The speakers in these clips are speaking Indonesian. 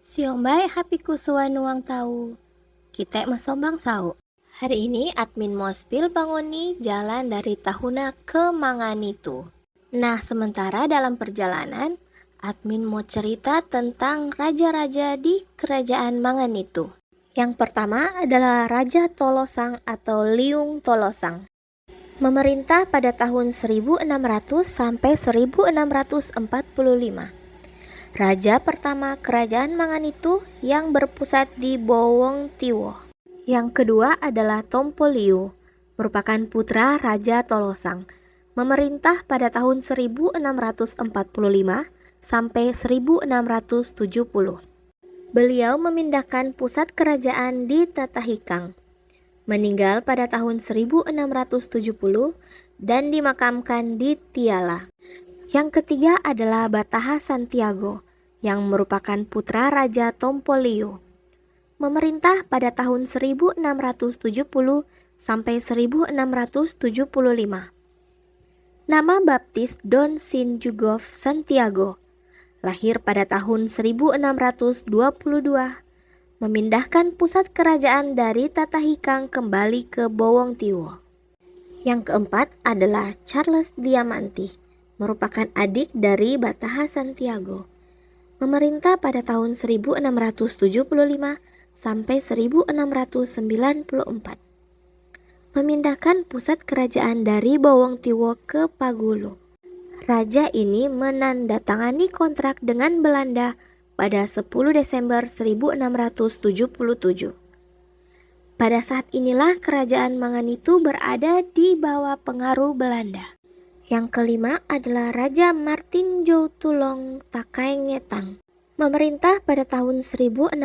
Siombay hapiku suwanuang tahu. Kita masombang sau. Hari ini admin Mospil bangoni jalan dari Tahuna ke Manganitu. Nah, sementara dalam perjalanan, admin mau cerita tentang raja-raja di kerajaan Manganitu. Yang pertama adalah Raja Tolosang atau Liung Tolosang. Memerintah pada tahun 1600 sampai 1645. Raja pertama kerajaan Manganitu yang berpusat di Bowong Tiwo. Yang kedua adalah Tompoliu, merupakan putra Raja Tolosang, memerintah pada tahun 1645 sampai 1670. Beliau memindahkan pusat kerajaan di Tatahikang, meninggal pada tahun 1670 dan dimakamkan di Tiala. Yang ketiga adalah Bataha Santiago, yang merupakan putra Raja Tompoliu, memerintah pada tahun 1670 sampai 1675. Nama baptis Don Sinjugov Santiago, lahir pada tahun 1622, memindahkan pusat kerajaan dari Tatahikang kembali ke Bowong Tiwo. Yang keempat adalah Charles Diamanti, merupakan adik dari Bataha Santiago, memerintah pada tahun 1675 sampai 1694, memindahkan pusat kerajaan dari Bowong Tiwo ke Pagulu. Raja ini menandatangani kontrak dengan Belanda pada 10 Desember 1677. Pada saat inilah kerajaan Manganitu berada di bawah pengaruh Belanda. Yang kelima adalah Raja Martin Joutulong Takaengetang, memerintah pada tahun 1694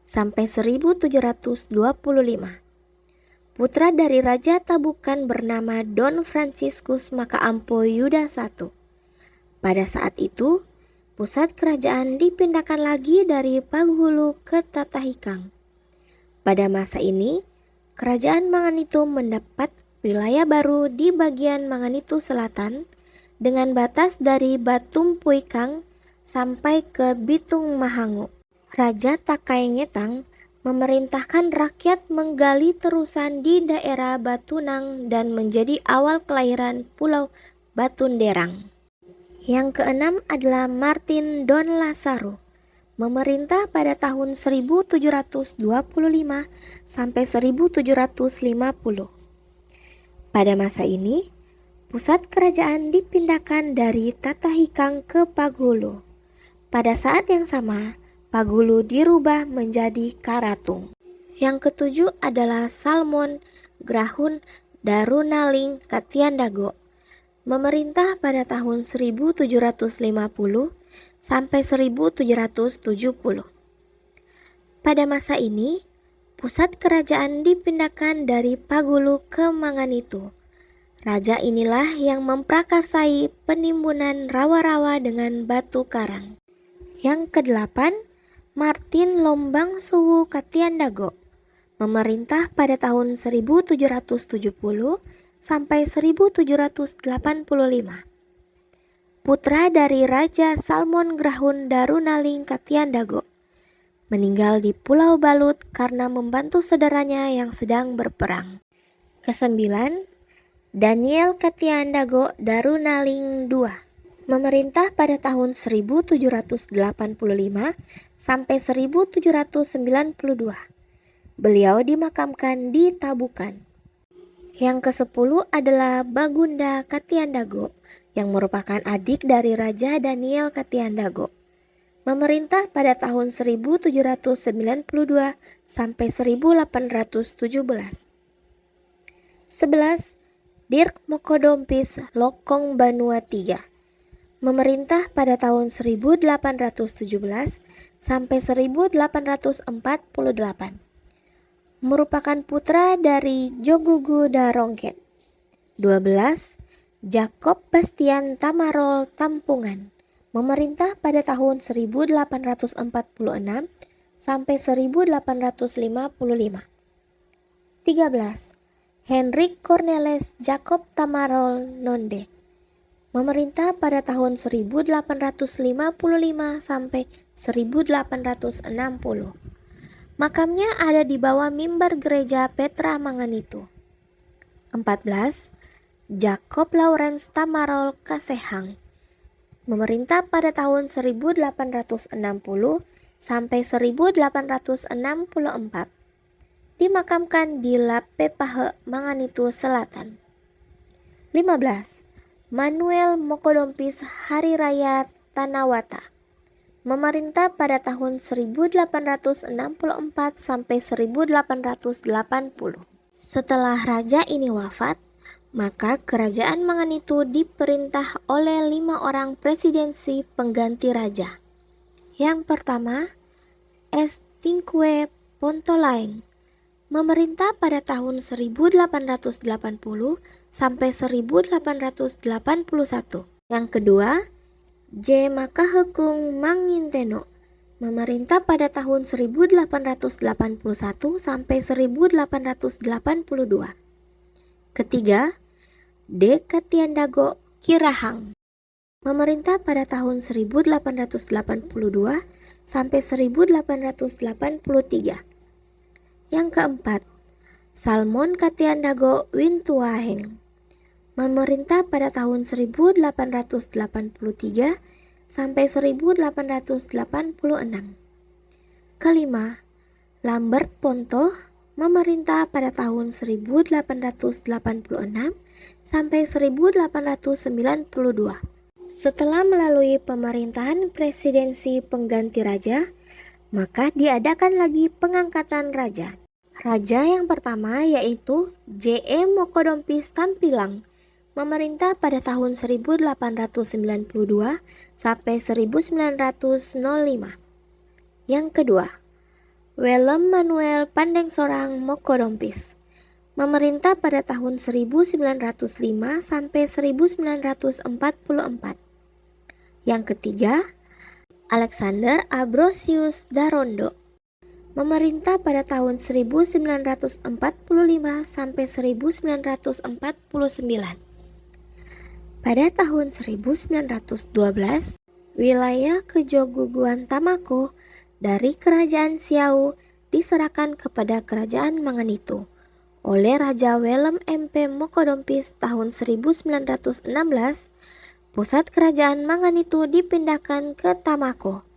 sampai 1725. Putra dari Raja Tabukan bernama Don Franciscus Makaampo Yuda I. Pada saat itu, pusat kerajaan dipindahkan lagi dari Paghulu ke Tatahikang. Pada masa ini, kerajaan Manganitu mendapat wilayah baru di bagian Manganitu Selatan dengan batas dari Batum Puikang sampai ke Bitung Mahangu. Raja Takaengetang memerintahkan rakyat menggali terusan di daerah Batunang dan menjadi awal kelahiran Pulau Batunderang. Yang keenam adalah Martin Don Lazaro, memerintah pada tahun 1725 sampai 1750. Pada masa ini, pusat kerajaan dipindahkan dari Tatahikang ke Paghulu. Pada saat yang sama, Paghulu dirubah menjadi Karatung. Yang ketujuh adalah Salmon Grahun Darunaling Katiandago, memerintah pada tahun 1750 sampai 1770. Pada masa ini, pusat kerajaan dipindahkan dari Paghulu ke Manganitu. Raja inilah yang memprakarsai penimbunan rawa-rawa dengan batu karang. Yang kedelapan, Martin Lombang Suwu Katiandago, memerintah pada tahun 1770 sampai 1785. Putra dari Raja Salmon Grahun Darunaling Katiandago, meninggal di Pulau Balut karena membantu saudaranya yang sedang berperang. Kesembilan, Daniel Katiandago Darunaling II, memerintah pada tahun 1785 sampai 1792. Beliau dimakamkan di Tabukan. Yang kesepuluh adalah Bagunda Katiandago, yang merupakan adik dari Raja Daniel Katiandago, memerintah pada tahun 1792 sampai 1817. 11. Dirk Mokodompis Lokong Banua III, memerintah pada tahun 1817 sampai 1848. Merupakan putra dari Jogugu Darongket. 12. Jakob Bastian Tamarol Tampungan, memerintah pada tahun 1846 sampai 1855. 13. Henrik Cornelis Jacob Tamarol Nonde, memerintah pada tahun 1855 sampai 1860. Makamnya ada di bawah mimbar gereja Petra Manganitu. 14. Jacob Lawrence Tamarol Kasehang, memerintah pada tahun 1860 sampai 1864. Dimakamkan di Lapepahe, Manganitu Selatan. 15. Manuel Mokodompis Hari Raya Tanawata, memerintah pada tahun 1864 sampai 1880. Setelah raja ini wafat, maka kerajaan Manganitu diperintah oleh 5 orang presidensi pengganti raja. Yang pertama, Estinque Pontolaeng, memerintah pada tahun 1880 sampai 1881. Yang kedua, J. Makahekung Manginteno, memerintah pada tahun 1881 sampai 1882. Ketiga, D. Katiandago Kirahang, memerintah pada tahun 1882 sampai 1883. Yang keempat, Salmon Katiandago Wintuaheng, memerintah pada tahun 1883 sampai 1886. Kelima, Lambert Ponto, memerintah pada tahun 1886 sampai 1892. Setelah melalui pemerintahan presidensi pengganti raja, maka diadakan lagi pengangkatan raja. Raja yang pertama yaitu J.E. Mokodompis Tampilang, memerintah pada tahun 1892 sampai 1905. Yang kedua, Willem Manuel Pandengsorang Mokodompis, memerintah pada tahun 1905 sampai 1944. Yang ketiga, Alexander Ambrosius Darondo, memerintah pada tahun 1945 sampai 1949. Pada tahun 1912, wilayah Kejoguguan Tamako dari Kerajaan Siau diserahkan kepada Kerajaan Manganitu oleh Raja Willem MP Mokodompis tahun 1916. Pusat Kerajaan Manganitu dipindahkan ke Tamako.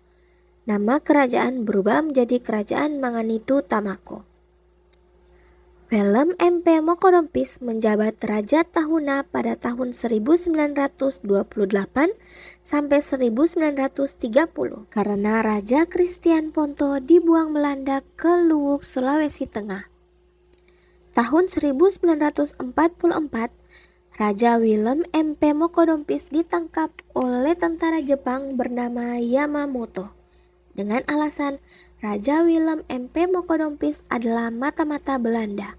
Nama kerajaan berubah menjadi Kerajaan Manganitu Tamako. Willem MP Mokodompis menjabat Raja Tahuna pada tahun 1928 sampai 1930 karena Raja Christian Ponto dibuang Belanda ke Luwuk, Sulawesi Tengah. Tahun 1944, Raja Willem MP Mokodompis ditangkap oleh tentara Jepang bernama Yamamoto dengan alasan Raja Willem MP Mokodompis adalah mata-mata Belanda.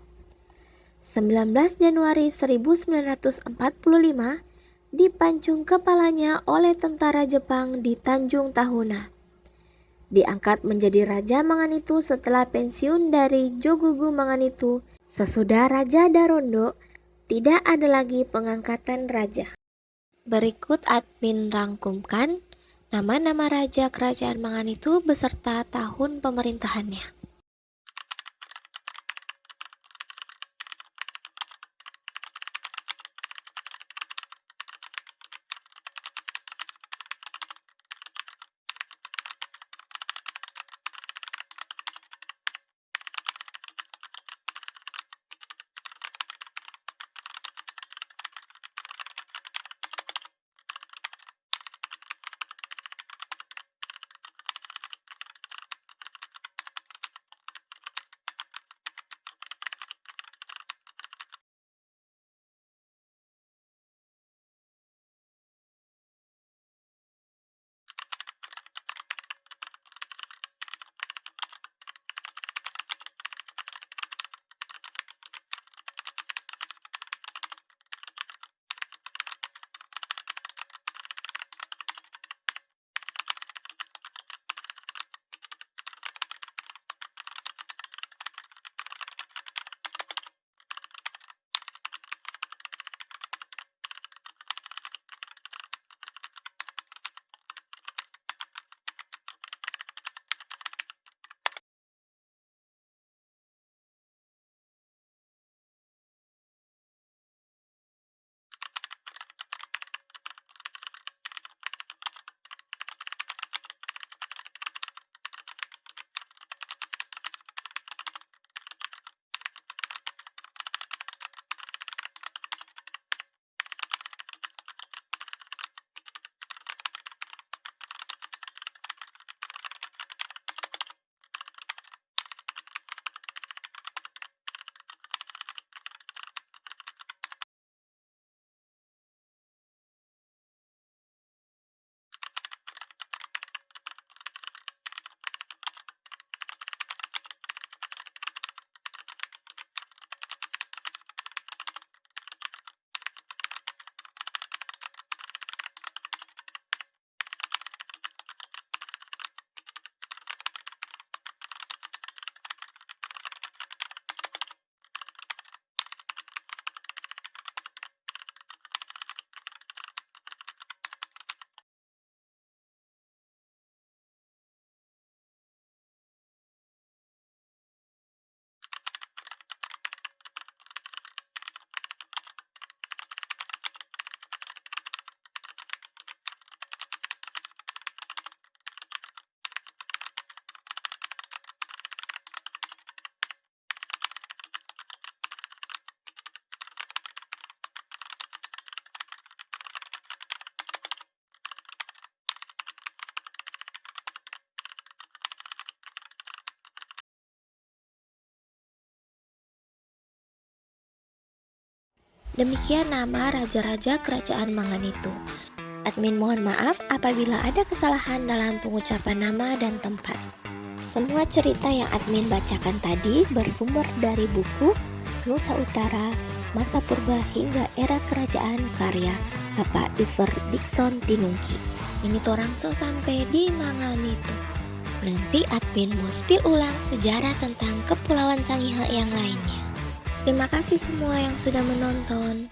19 Januari 1945, dipancung kepalanya oleh tentara Jepang di Tanjung Tahuna. Diangkat menjadi Raja Manganitu setelah pensiun dari Jogugu Manganitu. Sesudah Raja Darondo, tidak ada lagi pengangkatan raja. Berikut admin rangkumkan nama-nama raja Kerajaan Manganitu beserta tahun pemerintahannya. Demikian nama raja-raja kerajaan Manganitu. Admin mohon maaf apabila ada kesalahan dalam pengucapan nama dan tempat. Semua cerita yang admin bacakan tadi bersumber dari buku Nusa Utara, Masa Purba hingga Era Kerajaan karya Bapak Iver Dickson Tinungki. Ini torang so sampai di Manganitu. Nanti admin mau spill ulang sejarah tentang Kepulauan Sangihe yang lainnya. Terima kasih semua yang sudah menonton.